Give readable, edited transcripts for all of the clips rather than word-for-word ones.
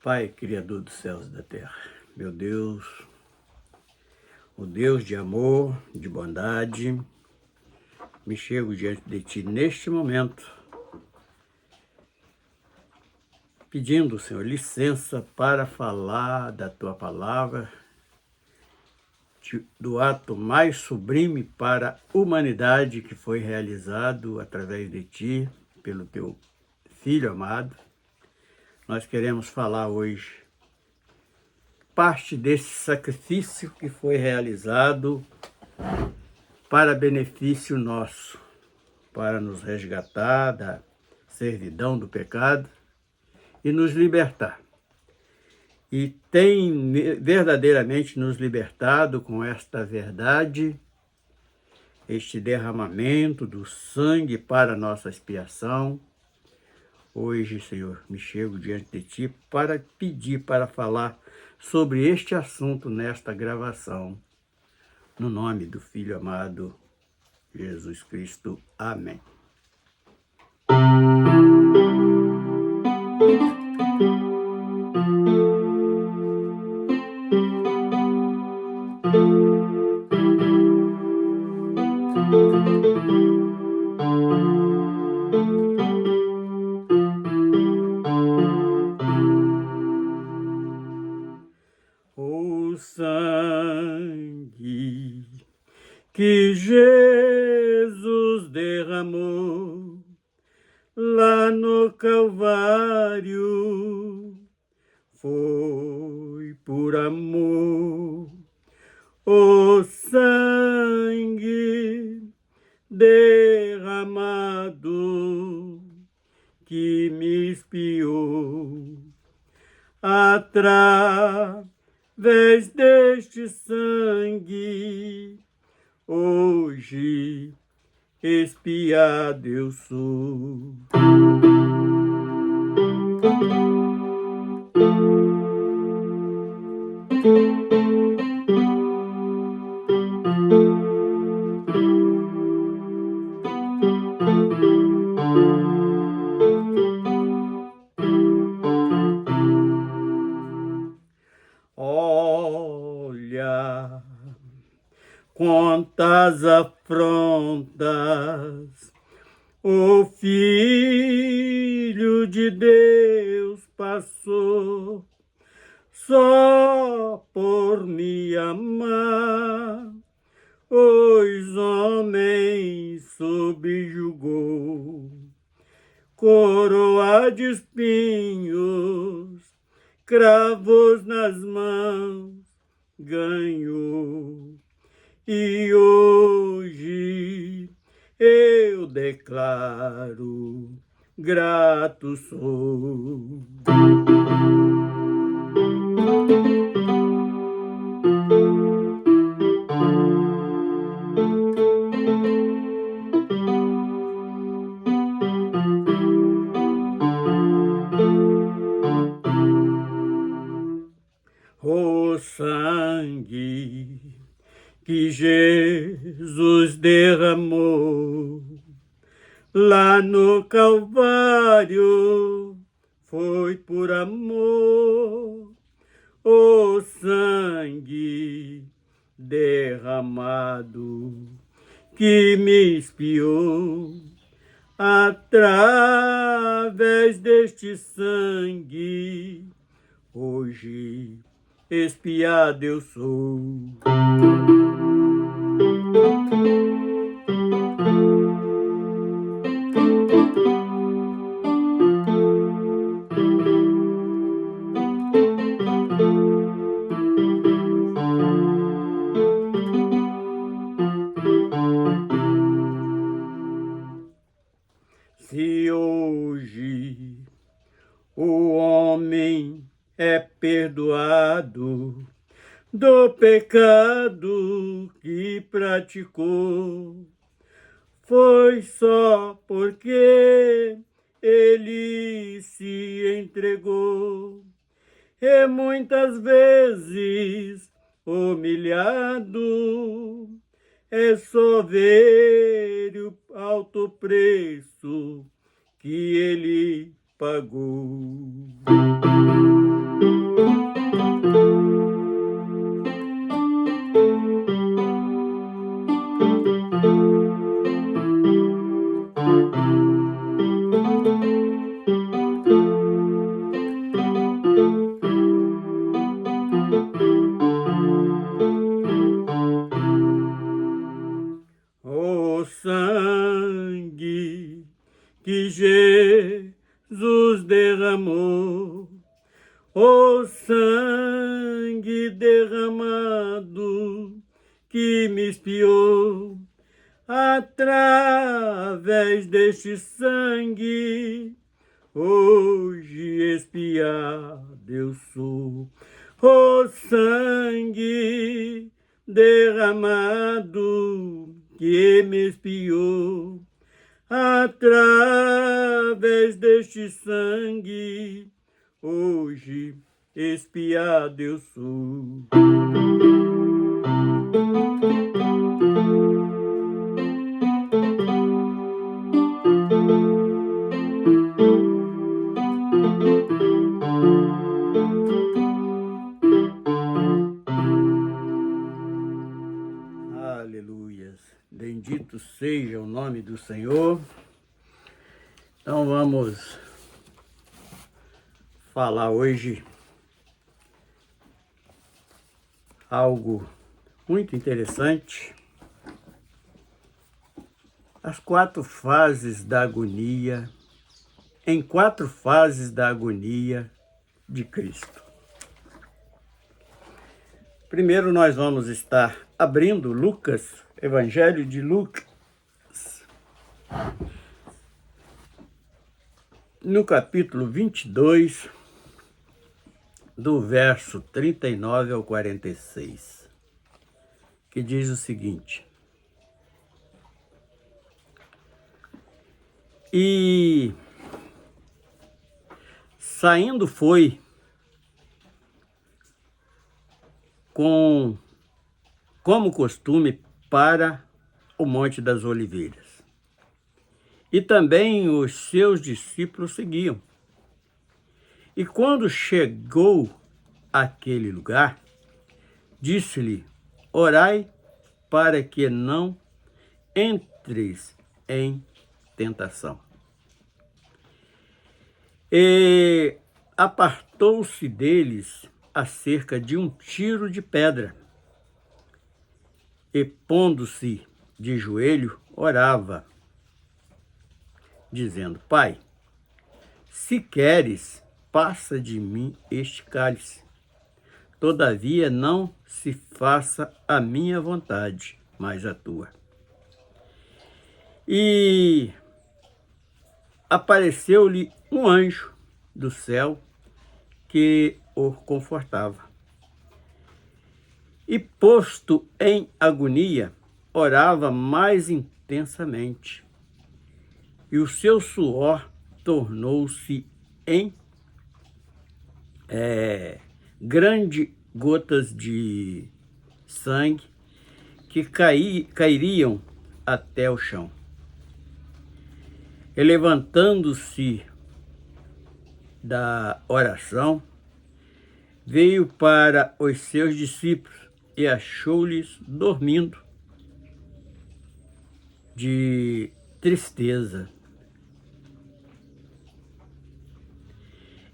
Pai, Criador dos céus e da terra, meu Deus, o Deus de amor, de bondade, me chego diante de Ti neste momento, pedindo, Senhor, licença para falar da Tua palavra, do ato mais sublime para a humanidade que foi realizado através de Ti, pelo Teu Filho amado. Nós queremos falar hoje parte desse sacrifício que foi realizado para benefício nosso, para nos resgatar da servidão do pecado e nos libertar. E tem verdadeiramente nos libertado com esta verdade, este derramamento do sangue para a nossa expiação. Hoje, Senhor, me chego diante de Ti para pedir, para falar sobre este assunto nesta gravação, no nome do Filho amado, Jesus Cristo. Amém. O sangue que Jesus derramou lá no Calvário foi por amor. O sangue derramado que me expiou através deste sangue, hoje expiado eu sou. Olha quantas afrontas o Filho de Deus passou só por me amar, os homens subjugou, coroa de espinhos, cravos nas mãos, ganhou. E hoje eu declaro, grato sou. O sangue que Jesus derramou lá no Calvário foi por amor. O sangue derramado que me expiou através deste sangue, hoje expiado eu sou. Se hoje o homem é perdoado do pecado que praticou, foi só porque ele se entregou e muitas vezes humilhado. É só ver o alto preço que ele pagou. Jesus derramou, o sangue derramado que me espiou. Através deste sangue, hoje espiado eu sou. O sangue derramado que me espiou. Através deste sangue, hoje espiado eu sou. Aleluias. Bendito seja o nome do Senhor. Então vamos falar hoje algo muito interessante. As 4 fases da agonia, em 4 fases da agonia de Cristo. Primeiro nós vamos estar abrindo Lucas, Evangelho de Lucas, no capítulo 22, do verso 39 ao 46, que diz o seguinte: E saindo foi como costume para o Monte das Oliveiras. E também os seus discípulos seguiam. E quando chegou àquele lugar, disse-lhe: Orai para que não entres em tentação. E apartou-se deles a cerca de 1 tiro de pedra, e pondo-se de joelho, orava, dizendo: Pai, se queres, passa de mim este cálice. Todavia não se faça a minha vontade, mas a tua. E apareceu-lhe um anjo do céu que o confortava. E posto em agonia, orava mais intensamente. E o seu suor tornou-se em grandes gotas de sangue que cairiam até o chão. E levantando-se da oração, veio para os seus discípulos e achou-lhes dormindo de tristeza.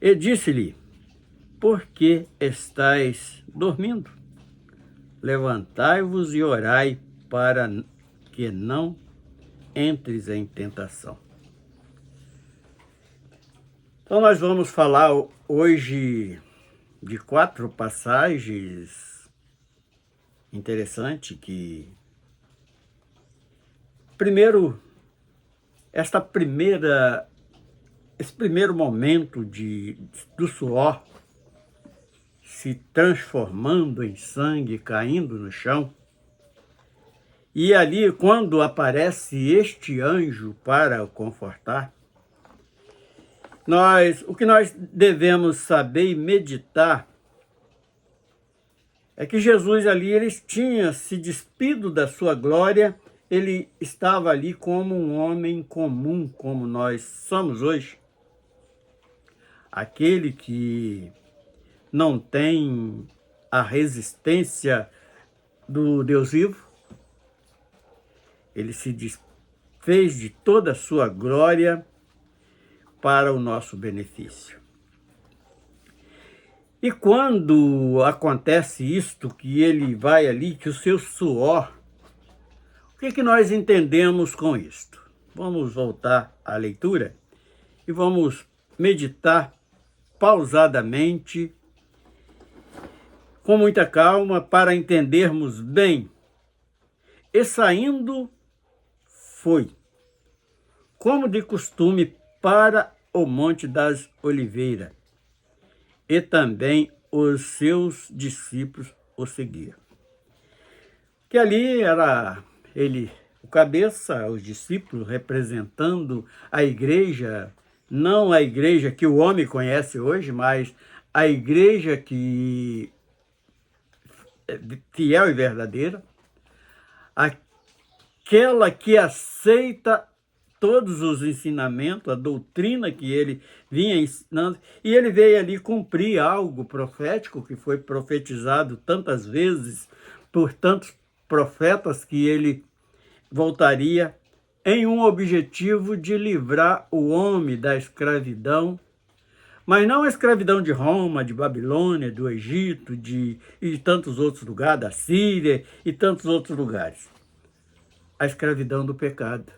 E disse-lhe: Por que estáis dormindo? Levantai-vos e orai para que não entres em tentação. Então nós vamos falar hoje de 4 passagens interessantes que... Primeiro, esse primeiro momento do suor se transformando em sangue, caindo no chão. E ali, quando aparece este anjo para o confortar, o que nós devemos saber e meditar é que Jesus ali, ele tinha se despido da sua glória, ele estava ali como um homem comum, como nós somos hoje. Aquele que não tem a resistência do Deus vivo, ele se desfez de toda a sua glória para o nosso benefício. E quando acontece isto, que ele vai ali, que o seu suor, o que nós entendemos com isto? Vamos voltar à leitura e vamos meditar pausadamente, com muita calma, para entendermos bem. E saindo, foi, como de costume, para o Monte das Oliveiras, e também os seus discípulos o seguiam. Que ali era ele, o cabeça, os discípulos, representando a igreja, não a igreja que o homem conhece hoje, mas a igreja que é fiel e verdadeira, aquela que aceita todos os ensinamentos, a doutrina que ele vinha ensinando, e ele veio ali cumprir algo profético que foi profetizado tantas vezes por tantos profetas, que ele voltaria em um objetivo de livrar o homem da escravidão, mas não a escravidão de Roma, de Babilônia, do Egito, e de tantos outros lugares, da Síria e tantos outros lugares. A escravidão do pecado.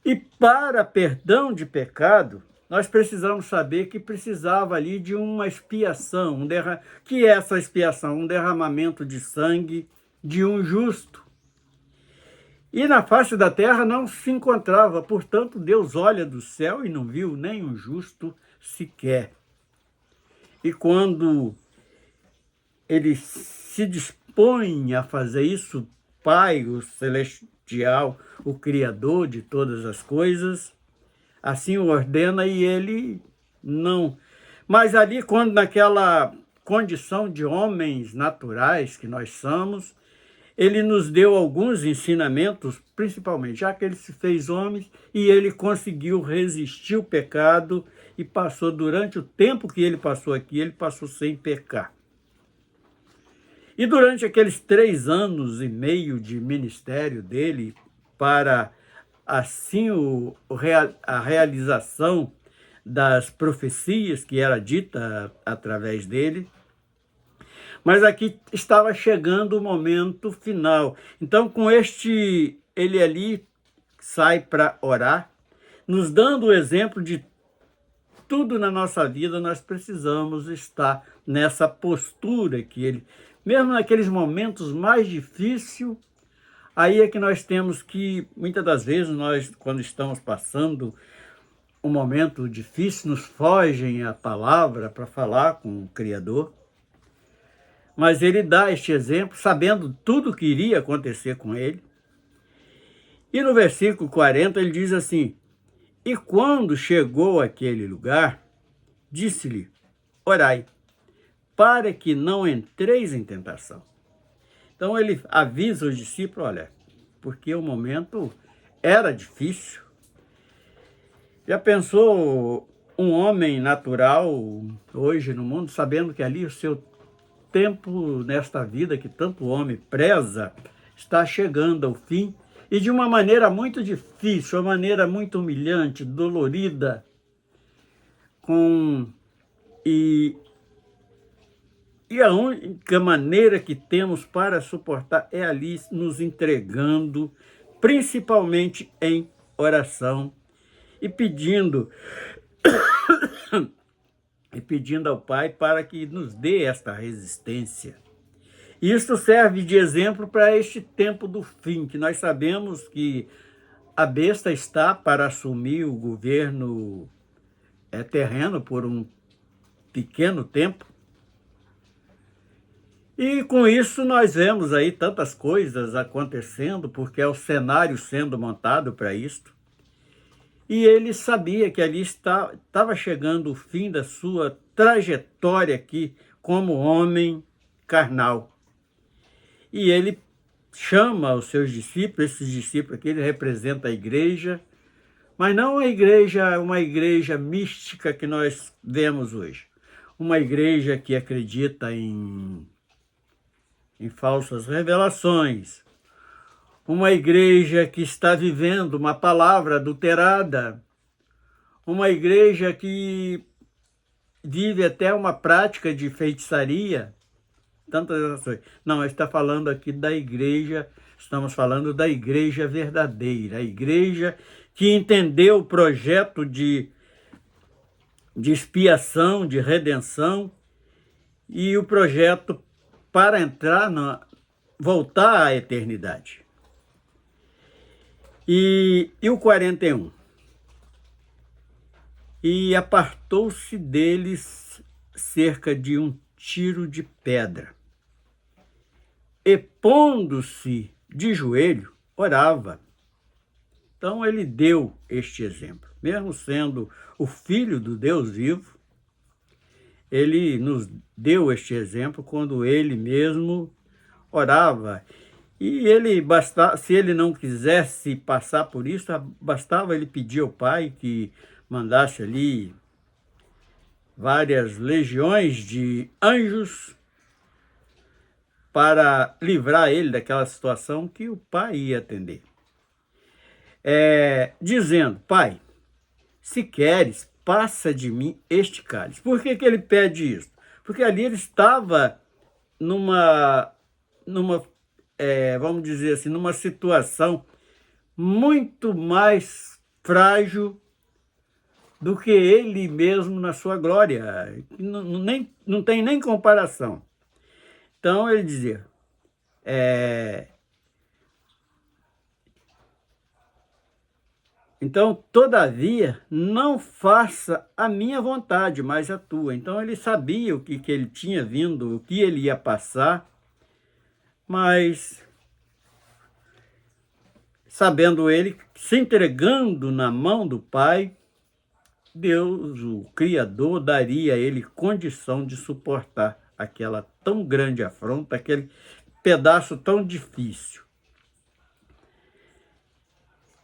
E para perdão de pecado, nós precisamos saber que precisava ali de uma expiação, que é essa expiação? Um derramamento de sangue de um justo. E na face da terra não se encontrava, portanto, Deus olha do céu e não viu nem um justo sequer. E quando ele se dispõe a fazer isso, Pai, o Celestial, o Criador de todas as coisas, assim o ordena, e ele não. Mas ali, quando naquela condição de homens naturais que nós somos, ele nos deu alguns ensinamentos, principalmente, já que ele se fez homem e ele conseguiu resistir o pecado e passou, durante o tempo que ele passou aqui, ele passou sem pecar. E durante aqueles 3 anos e meio de ministério dele, para assim a realização das profecias que era dita através dele, mas aqui estava chegando o momento final. Então, com ele ali sai para orar, nos dando o exemplo de tudo na nossa vida, nós precisamos estar nessa postura que ele, mesmo naqueles momentos mais difíceis, aí é que nós temos que, muitas das vezes, nós, quando estamos passando um momento difícil, nos fogem a palavra para falar com o Criador. Mas ele dá este exemplo, sabendo tudo que iria acontecer com ele. E no versículo 40 ele diz assim: e quando chegou àquele lugar, disse-lhe, orai, para que não entreis em tentação. Então ele avisa os discípulos, olha, porque o momento era difícil. Já pensou um homem natural hoje no mundo, sabendo que ali o seu tempo nesta vida que tanto homem preza está chegando ao fim, e de uma maneira muito difícil, uma maneira muito humilhante, dolorida, e a única maneira que temos para suportar é ali nos entregando, principalmente em oração, e pedindo ao Pai para que nos dê esta resistência. Isso serve de exemplo para este tempo do fim, que nós sabemos que a besta está para assumir o governo terreno por um pequeno tempo. E com isso nós vemos aí tantas coisas acontecendo, porque é o cenário sendo montado para isto. E ele sabia que ali estava chegando o fim da sua trajetória aqui como homem carnal. E ele chama os seus discípulos, esses discípulos aqui, ele representa a igreja, mas não uma igreja mística que nós vemos hoje. Uma igreja que acredita em falsas revelações. Uma igreja que está vivendo uma palavra adulterada. Uma igreja que vive até uma prática de feitiçaria. Tantas ações. Não, está falando aqui da igreja, estamos falando da igreja verdadeira, a igreja que entendeu o projeto de de expiação, de redenção, e o projeto para voltar à eternidade. E o 41. E apartou-se deles cerca de um tiro de pedra. E pondo-se de joelho, orava. Então ele deu este exemplo. Mesmo sendo o Filho do Deus vivo, ele nos deu este exemplo quando ele mesmo orava. E se ele não quisesse passar por isso, bastava ele pedir ao Pai que mandasse ali várias legiões de anjos para livrar ele daquela situação que o Pai ia atender. Dizendo: Pai, se queres, passa de mim este cálice. Por que ele pede isso? Porque ali ele estava vamos dizer assim, numa situação muito mais frágil do que ele mesmo na sua glória. Não tem nem comparação. Então ele dizia, então, todavia, não faça a minha vontade, mas a tua. Então ele sabia o que ele tinha vindo, o que ele ia passar, mas sabendo ele, se entregando na mão do Pai, Deus, o Criador, daria a ele condição de suportar aquela tão grande afronta, aquele pedaço tão difícil.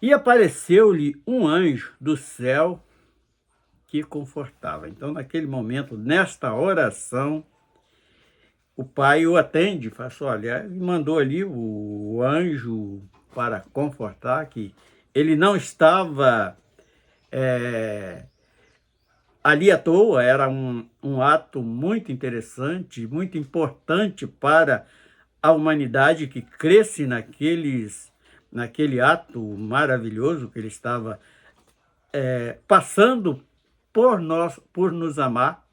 E apareceu-lhe um anjo do céu que confortava. Então, naquele momento, nesta oração, o Pai o atende, fala assim, olha, e mandou ali o anjo para confortar, que ele não estava ali à toa, era um ato muito interessante, muito importante para a humanidade que cresce naquele ato maravilhoso que ele estava passando por nos amar.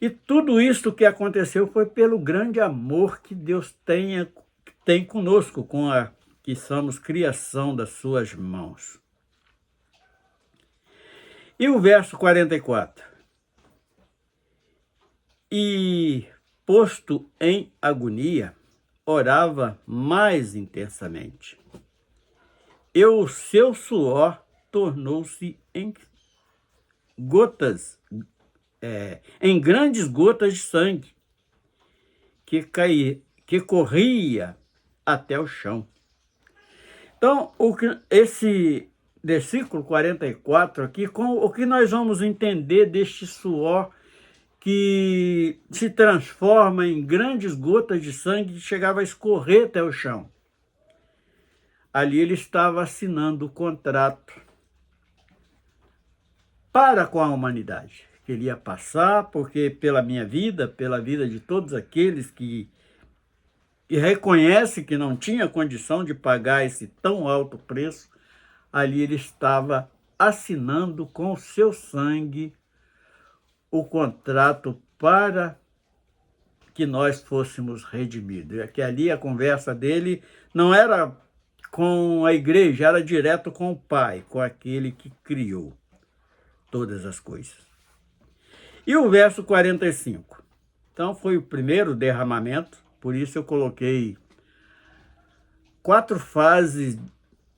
E tudo isso que aconteceu foi pelo grande amor que Deus tem conosco, que somos criação das suas mãos. E o verso 44. E, posto em agonia, orava mais intensamente. E o seu suor tornou-se em grandes gotas de sangue, que corria até o chão. Então, esse versículo 44 aqui, o que nós vamos entender deste suor que se transforma em grandes gotas de sangue que chegava a escorrer até o chão. Ali ele estava assinando o contrato para com a humanidade. Que ele ia passar, porque pela minha vida, pela vida de todos aqueles que reconhecem que não tinha condição de pagar esse tão alto preço, ali ele estava assinando com o seu sangue o contrato para que nós fôssemos redimidos. É que ali a conversa dele não era com a igreja, era direto com o Pai, com aquele que criou todas as coisas. E o verso 45. Então foi o primeiro derramamento, por isso eu coloquei 4 fases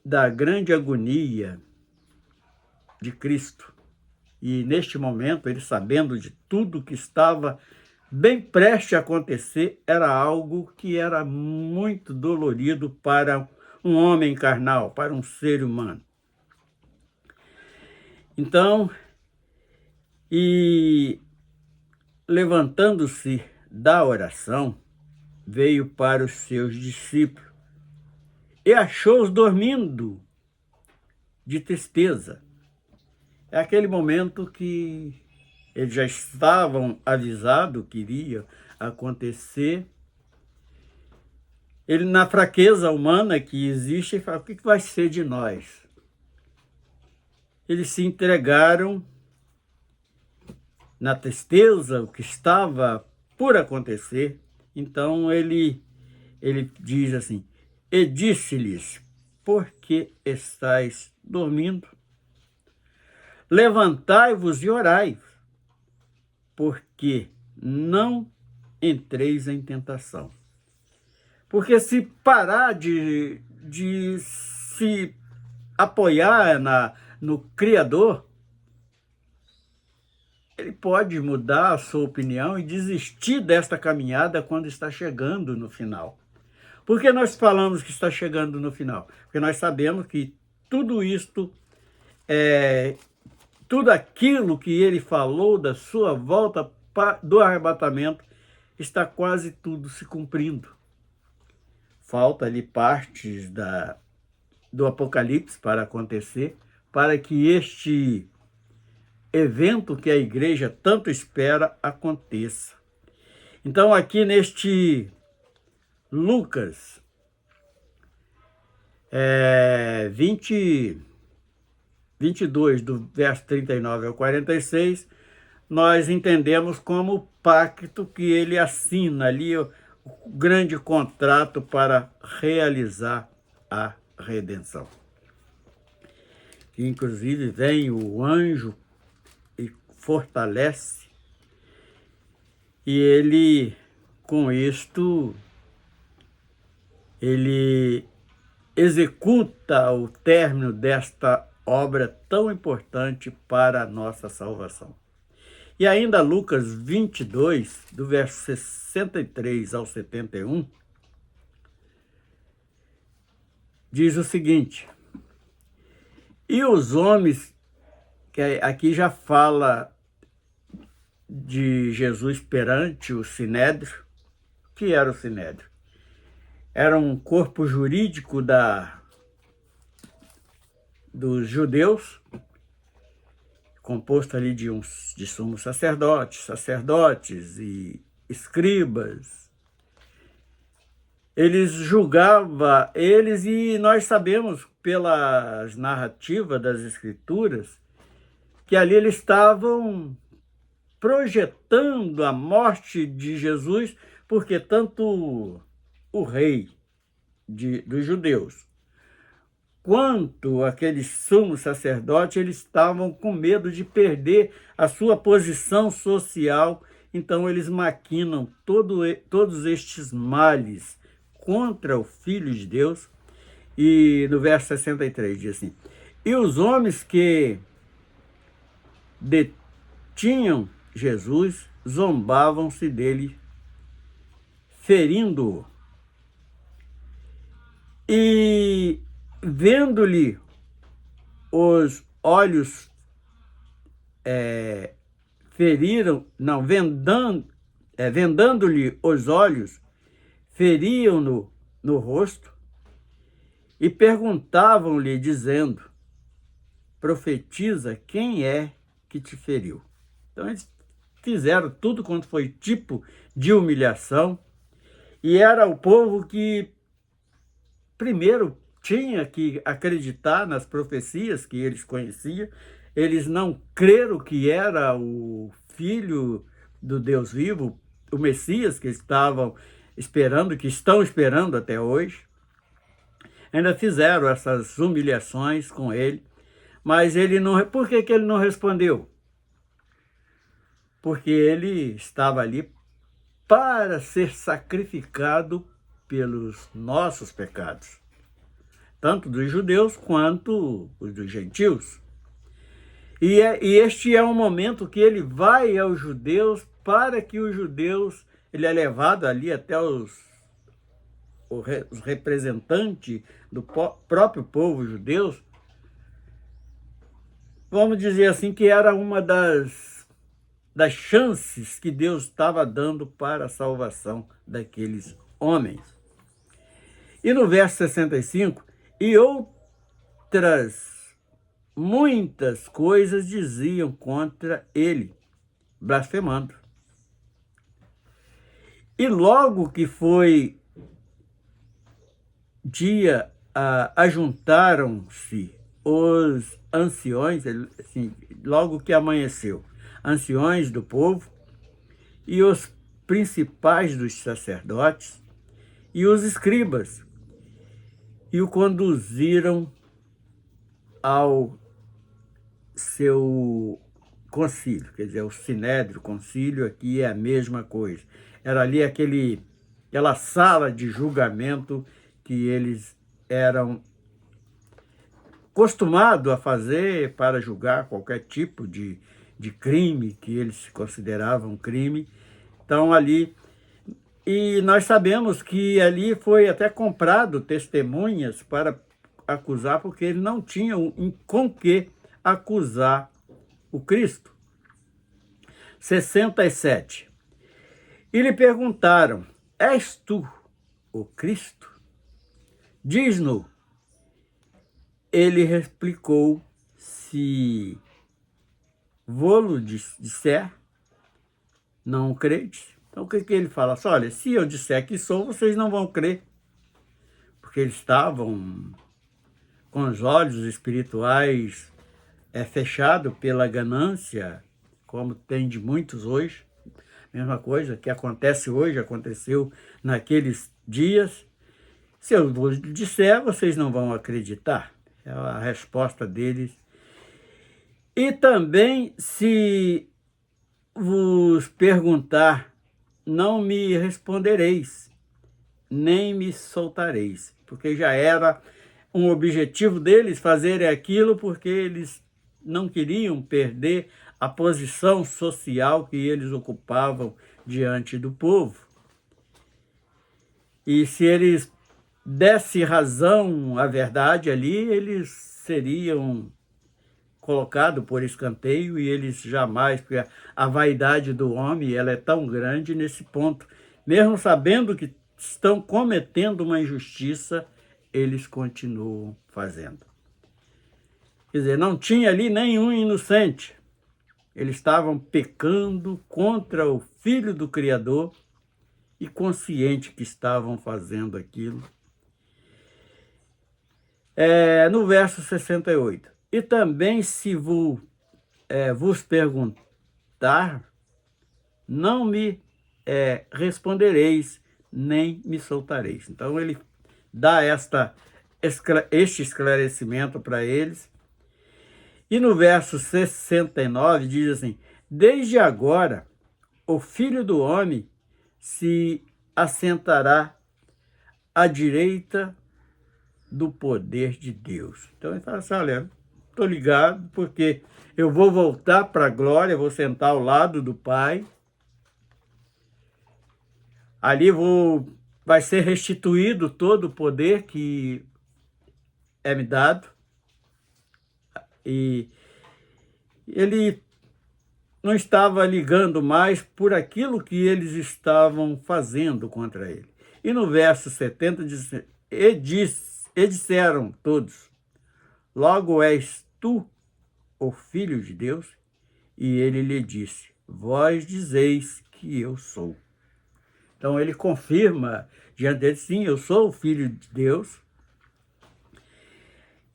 da grande agonia de Cristo. E neste momento, ele sabendo de tudo que estava bem prestes a acontecer, era algo que era muito dolorido para um homem carnal, para um ser humano. Então, e levantando-se da oração, veio para os seus discípulos e achou-os dormindo de tristeza. É aquele momento que eles já estavam avisados que iria acontecer. Ele, na fraqueza humana que existe, fala, o que vai ser de nós? eles se entregaram na tristeza, o que estava por acontecer. Então ele diz assim: e disse-lhes, por que estáis dormindo? Levantai-vos e orai, porque não entreis em tentação. Porque se parar de se apoiar no Criador, ele pode mudar a sua opinião e desistir desta caminhada quando está chegando no final. Por que nós falamos que está chegando no final? Porque nós sabemos que tudo isto, tudo aquilo que ele falou da sua volta do arrebatamento, está quase tudo se cumprindo. Falta ali partes do Apocalipse para acontecer, para que este evento que a igreja tanto espera aconteça. Então, aqui neste Lucas 22, do verso 39 ao 46, nós entendemos como o pacto que ele assina ali, o grande contrato para realizar a redenção. Inclusive vem o anjo e fortalece, e ele, com isto, ele executa o término desta obra tão importante para a nossa salvação. E ainda Lucas 22, do verso 63 ao 71, diz o seguinte: e os homens, que aqui já fala de Jesus perante o Sinédrio. O que era o Sinédrio? Era um corpo jurídico dos judeus, composto ali de sumos sacerdotes e escribas. Eles julgavam eles, e nós sabemos pelas narrativas das Escrituras que ali eles estavam projetando a morte de Jesus, porque tanto o rei dos judeus quanto aqueles sumos sacerdotes, eles estavam com medo de perder a sua posição social. Então eles maquinam todos estes males contra o Filho de Deus. E no verso 63 diz assim: e os homens que detinham Jesus zombavam-se dele, ferindo-o. E vendo-lhe os olhos, vendando-lhe os olhos, feriam-no no rosto e perguntavam-lhe, dizendo: profetiza, quem é que te feriu? Então eles fizeram tudo quanto foi tipo de humilhação, e era o povo que primeiro tinha que acreditar nas profecias que eles conheciam. Eles não creram que era o Filho do Deus vivo, o Messias, que estavam esperando, que estão esperando até hoje. Ainda fizeram essas humilhações com ele, mas ele não. Por que ele não respondeu? Porque ele estava ali para ser sacrificado pelos nossos pecados, tanto dos judeus quanto os dos gentios. E este é um momento que ele vai aos judeus, para que os judeus, ele é levado ali até os representantes do próprio povo judeu. Vamos dizer assim, que era uma das chances que Deus estava dando para a salvação daqueles homens. E no verso 65, e outras muitas coisas diziam contra ele, blasfemando. E logo que foi dia, ajuntaram-se os anciões, assim, logo que amanheceu, anciões do povo e os principais dos sacerdotes e os escribas, e o conduziram ao seu concílio, quer dizer, o sinédrio, concílio aqui é a mesma coisa. Era ali aquela sala de julgamento que eles eram acostumados a fazer para julgar qualquer tipo de crime que eles consideravam crime. Então ali, e nós sabemos que ali foi até comprado testemunhas para acusar, porque eles não tinham com que acusar o Cristo. 67. E lhe perguntaram: és tu o Cristo? Diz-no. Ele replicou: se vô-lo disser, não credes. Então o que ele fala? Olha, se eu disser que sou, vocês não vão crer. Porque eles estavam com os olhos espirituais fechados pela ganância, como tem de muitos hoje. Mesma coisa que acontece hoje, aconteceu naqueles dias. Se eu vos disser, vocês não vão acreditar. É a resposta deles. E também, se vos perguntar, não me respondereis, nem me soltareis. Porque já era um objetivo deles fazerem aquilo, porque eles não queriam perder a posição social que eles ocupavam diante do povo. E se eles dessem razão à verdade ali, eles seriam colocados por escanteio e eles jamais, porque a vaidade do homem ela é tão grande nesse ponto. Mesmo sabendo que estão cometendo uma injustiça, eles continuam fazendo. Quer dizer, não tinha ali nenhum inocente. Eles estavam pecando contra o Filho do Criador e consciente que estavam fazendo aquilo. No verso 68. E também se vos perguntar, não me respondereis, nem me soltareis. Então ele dá este esclarecimento para eles. E no verso 69 diz assim: desde agora o Filho do Homem se assentará à direita do poder de Deus. Então ele fala assim: olha, estou ligado porque eu vou voltar para a glória, vou sentar ao lado do Pai. Ali vai ser restituído todo o poder que é me dado. E ele não estava ligando mais por aquilo que eles estavam fazendo contra ele. E no verso 70 diz: e disseram todos: logo és tu o Filho de Deus? E ele lhe disse: vós dizeis que eu sou. Então ele confirma diante deles: sim, eu sou o Filho de Deus.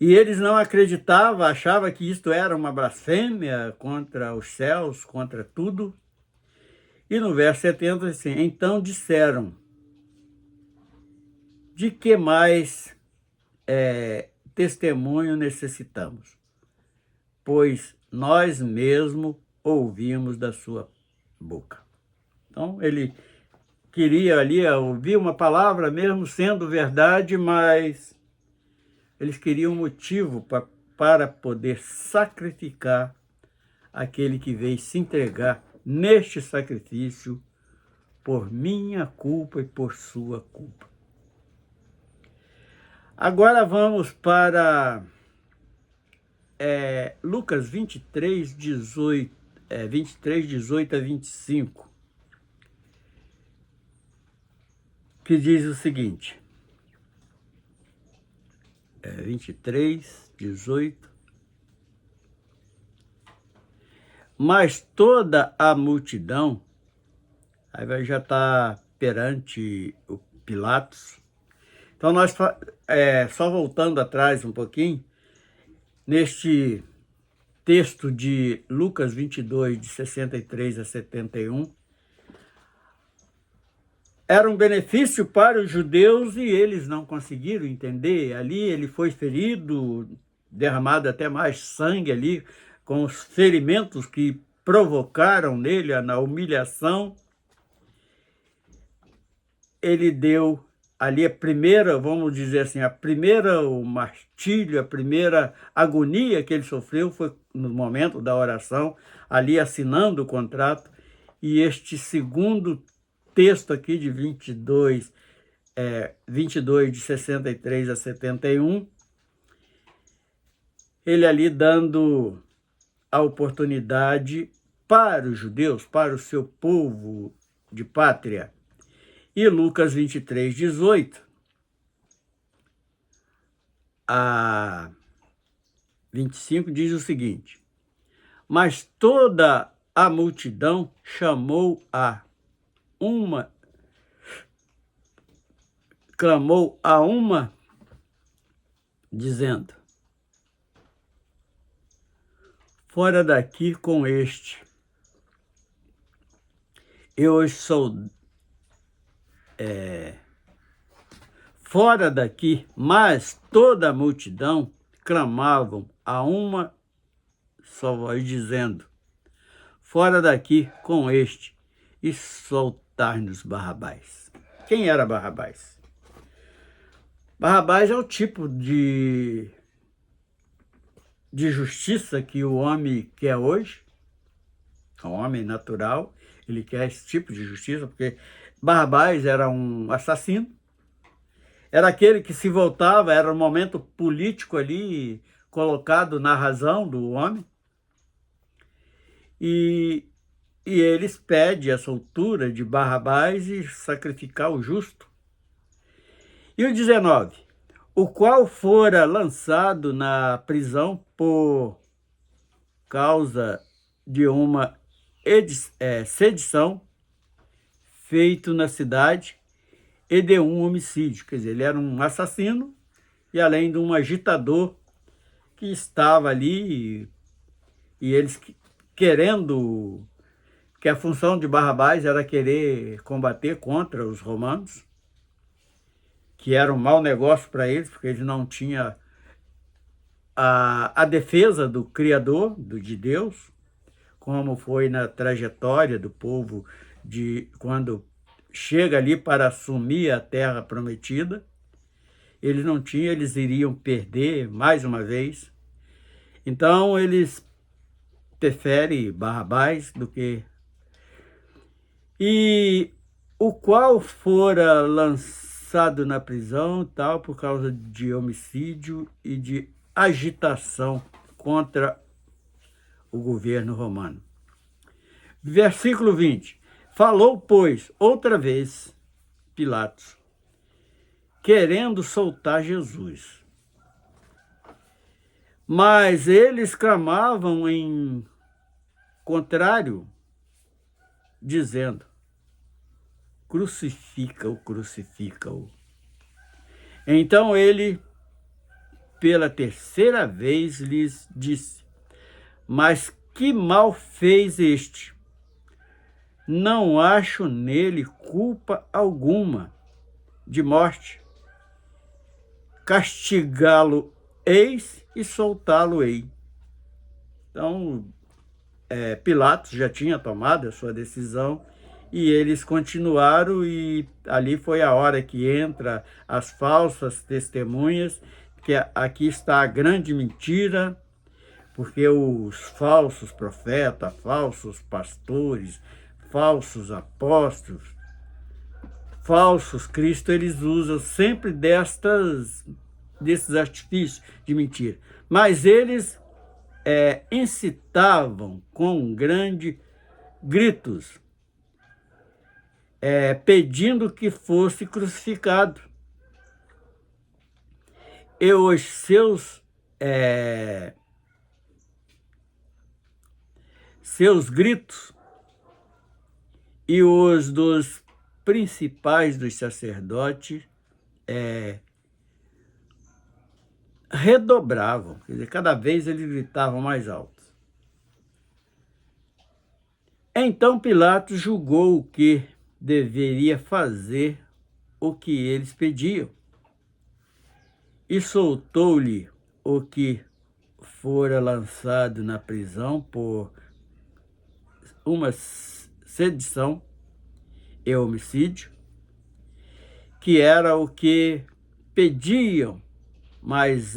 E eles não acreditavam, achavam que isto era uma blasfêmia contra os céus, contra tudo. E no verso 70, assim: então disseram: de que mais testemunho necessitamos? Pois nós mesmos ouvimos da sua boca. Então ele queria ali ouvir uma palavra, mesmo sendo verdade, mas eles queriam um motivo para poder sacrificar aquele que veio se entregar neste sacrifício por minha culpa e por sua culpa. Agora vamos para Lucas 23, 18 a 25, que diz o seguinte: 23, 18. Mas toda a multidão, aí vai já estar perante o Pilatos. Então nós, só voltando atrás um pouquinho, neste texto de Lucas 22, de 63 a 71, era um benefício para os judeus e eles não conseguiram entender. Ali ele foi ferido, derramado até mais sangue ali, com os ferimentos que provocaram nele na humilhação. Ele deu ali a primeira, vamos dizer assim, o martírio, a primeira agonia que ele sofreu foi no momento da oração, ali assinando o contrato. E este segundo texto aqui de 22, de 63 a 71, ele ali dando a oportunidade para os judeus, para o seu povo de pátria. E Lucas 23, 18 a 25 diz o seguinte: mas toda a multidão clamou a uma, dizendo: fora daqui com este, eu sou fora daqui. Mas toda a multidão clamavam a uma só voz, dizendo: fora daqui com este, e soltar-nos Barrabás. Quem era Barrabás? Barrabás é o tipo de justiça que o homem quer hoje. O homem natural, ele quer esse tipo de justiça, porque Barrabás era um assassino, era aquele que se voltava, era um momento político ali, colocado na razão do homem, e eles pedem a soltura de Barrabás e sacrificar o justo. E o 19, o qual fora lançado na prisão por causa de uma sedição feito na cidade e de um homicídio. Quer dizer, ele era um assassino e além de um agitador que estava ali e eles querendo, que a função de Barrabás era querer combater contra os romanos, que era um mau negócio para eles, porque eles não tinham a defesa do Criador, de Deus, como foi na trajetória do povo quando chega ali para assumir a terra prometida. Eles não tinham, eles iriam perder mais uma vez. Então eles preferem Barrabás do que... E o qual fora lançado na prisão, tal, por causa de homicídio e de agitação contra o governo romano. Versículo 20. Falou, pois, outra vez Pilatos, querendo soltar Jesus. Mas eles clamavam em contrário, dizendo: crucifica-o, crucifica-o. Então ele, pela terceira vez, lhes disse: mas que mal fez este? Não acho nele culpa alguma de morte. Castigá-lo-eis e soltá-lo-ei. Então, Pilatos já tinha tomado a sua decisão e eles continuaram, e ali foi a hora que entra as falsas testemunhas, que aqui está a grande mentira, porque os falsos profetas, falsos pastores, falsos apóstolos, falsos Cristo, eles usam sempre desses artifícios de mentira. Mas eles incitavam com grandes gritos, pedindo que fosse crucificado. E os seus gritos e os dos principais dos sacerdotes redobravam, quer dizer, cada vez eles gritavam mais alto. Então Pilatos julgou que deveria fazer o que eles pediam e soltou-lhe o que fora lançado na prisão por uma sedição e homicídio, que era o que pediam, mas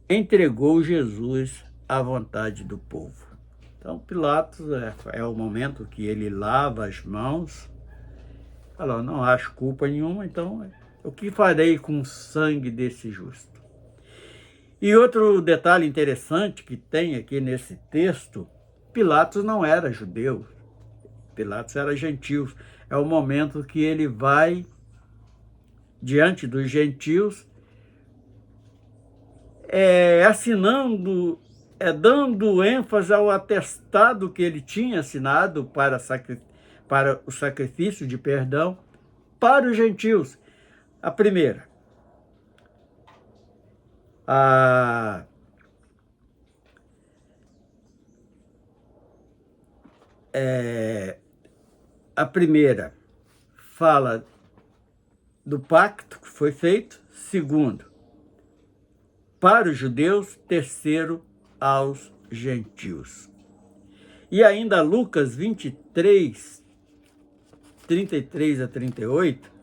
entregou Jesus à vontade do povo. Então Pilatos é o momento que ele lava as mãos, fala, não acho culpa nenhuma, então o que farei com o sangue desse justo? E outro detalhe interessante que tem aqui nesse texto, Pilatos não era judeu, Pilatos era gentio. É o momento que ele vai diante dos gentios, assinando, dando ênfase ao atestado que ele tinha assinado para o sacrifício de perdão para os gentios. A primeira, a primeira fala do pacto que foi feito. Segundo, para os judeus. Terceiro, aos gentios. E ainda Lucas 23, 33 a 38,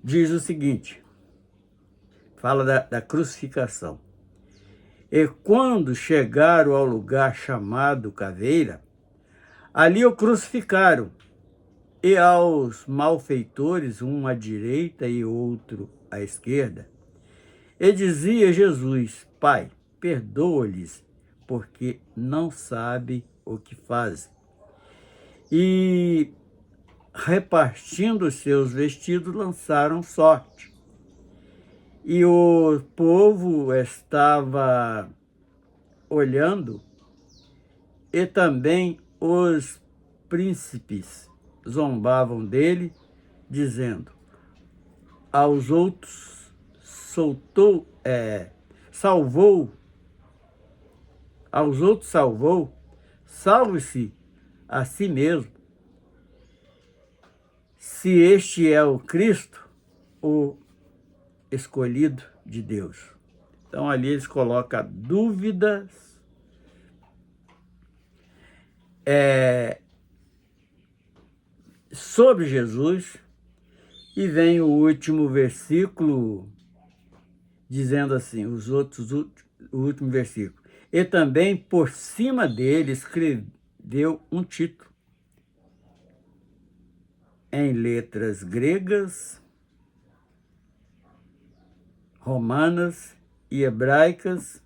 diz o seguinte, fala da crucificação. E quando chegaram ao lugar chamado Caveira, ali o crucificaram, e aos malfeitores, um à direita e outro à esquerda. E dizia Jesus, Pai, perdoa-lhes, porque não sabem o que fazem. E, repartindo os seus vestidos, lançaram sorte. E o povo estava olhando, e também os príncipes zombavam dele, dizendo, aos outros salvou, aos outros salvou, salve-se a si mesmo, se este é o Cristo, o escolhido de Deus. Então ali eles colocam dúvidas sobre Jesus, e vem o último versículo dizendo assim, o último versículo. E também por cima dele escreveu um título em letras gregas, romanas e hebraicas.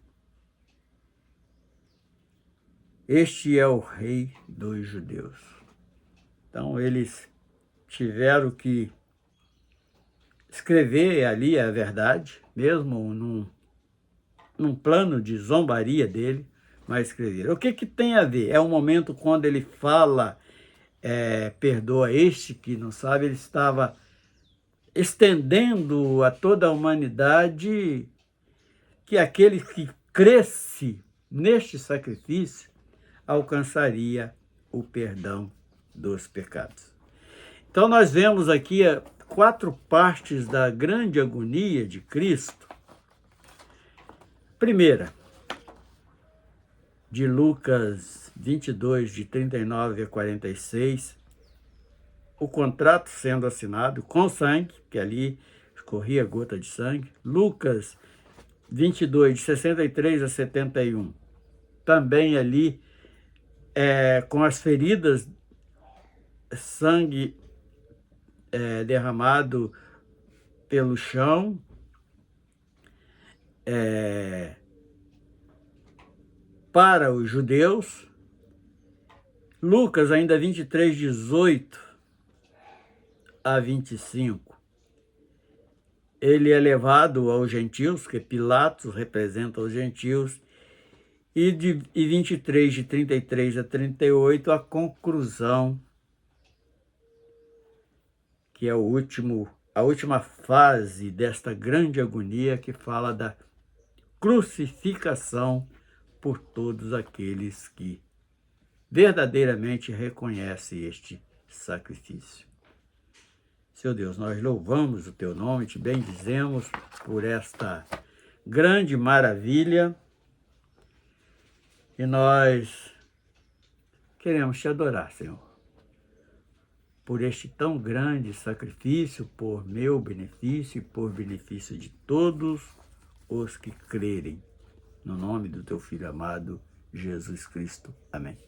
Este é o Rei dos Judeus. Então eles tiveram que escrever ali a verdade, mesmo num plano de zombaria dele, mas escreveram. O que tem a ver? É o momento quando ele fala, perdoa este que não sabe, ele estava estendendo a toda a humanidade que aquele que cresce neste sacrifício alcançaria o perdão dos pecados. Então nós vemos aqui 4 partes da grande agonia de Cristo. Primeira, de Lucas 22, de 39 a 46, o contrato sendo assinado com sangue, que ali escorria gota de sangue. Lucas 22, de 63 a 71, também ali com as feridas, sangue derramado pelo chão, para os judeus. Lucas ainda 23, 18 a 25. Ele é levado aos gentios, que Pilatos representa os gentios, e 23, de 33 a 38, a conclusão que é a última fase desta grande agonia que fala da crucificação por todos aqueles que verdadeiramente reconhecem este sacrifício. Seu Deus, nós louvamos o teu nome, te bendizemos por esta grande maravilha e nós queremos te adorar, Senhor, por este tão grande sacrifício, por meu benefício e por benefício de todos os que crerem. No nome do teu Filho amado, Jesus Cristo. Amém.